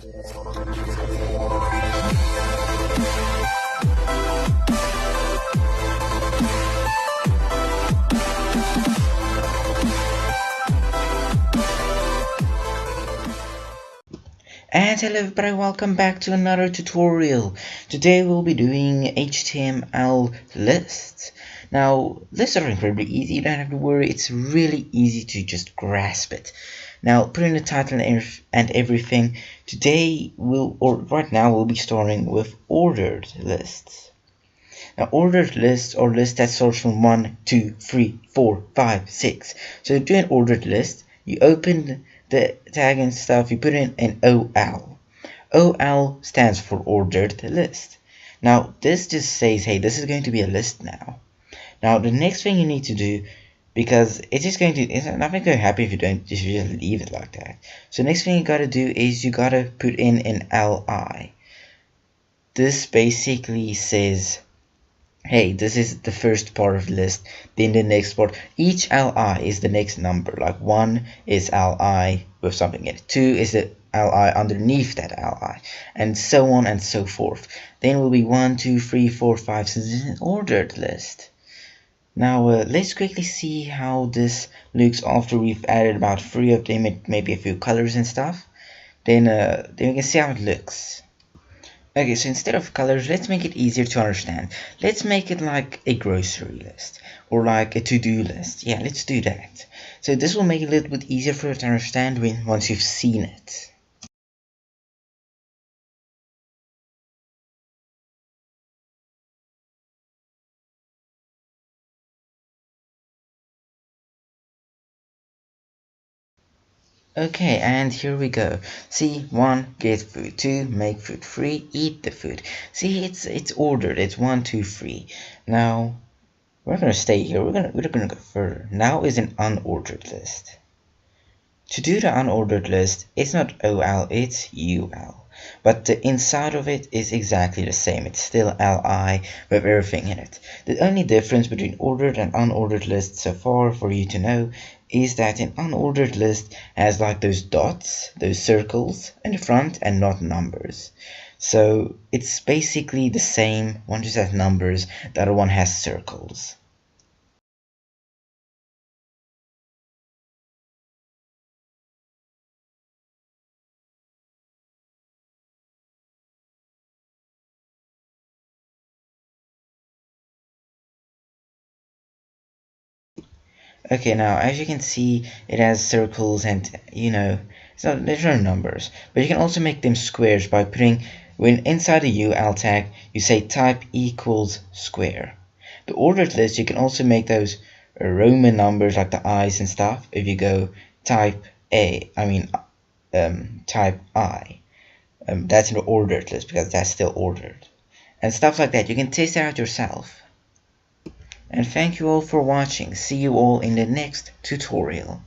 And hello everybody, welcome back to another tutorial. Today we'll be doing HTML lists. Now, lists are incredibly easy, you don't have to worry, it's really easy to just grasp it. Now, put in the title and everything. Today, right now we'll be starting with ordered lists. Now, ordered lists are lists that starts from 1, 2, 3, 4, 5, 6. So to do an ordered list, you open the tag and stuff, you put in an OL. OL stands for ordered list. Now this just says, hey, this is going to be a list now. Now the next thing you need to do, because it's nothing going to happen if you just leave it like that. So next thing you gotta do is you gotta put in an LI. This basically says, hey, this is the first part of the list, then the next part. Each li is the next number, like 1 is li with something in it, 2 is the li underneath that li, and so on and so forth. Then will be 1, 2, 3, 4, 5, so this is an ordered list. Now let's quickly see how this looks after we've added about 3 of them, maybe a few colors and stuff. Then we can see how it looks. Okay, so instead of colors, let's make it easier to understand. Let's make it like a grocery list or like a to-do list. Yeah, let's do that. So this will make it a little bit easier for you to understand once you've seen it. Okay, and here we go. See, 1, get food. 2, make food. 3, eat the food. See, it's ordered. It's 1, 2, 3. Now, we're gonna stay here. We're gonna go further. Now is an unordered list. To do the unordered list, it's not OL, it's UL. But the inside of it is exactly the same. It's still LI with everything in it. The only difference between ordered and unordered lists so far for you to know is that an unordered list has like those dots, those circles in the front and not numbers. So it's basically the same. One just has numbers, the other one has circles. Okay, now as you can see, it has circles and there's no numbers, but you can also make them squares by putting, when inside the UL tag, you say type equals square. The ordered list, you can also make those Roman numbers like the I's and stuff. If you go type type I, that's an ordered list because that's still ordered, and stuff like that. You can test it out yourself. And thank you all for watching. See you all in the next tutorial.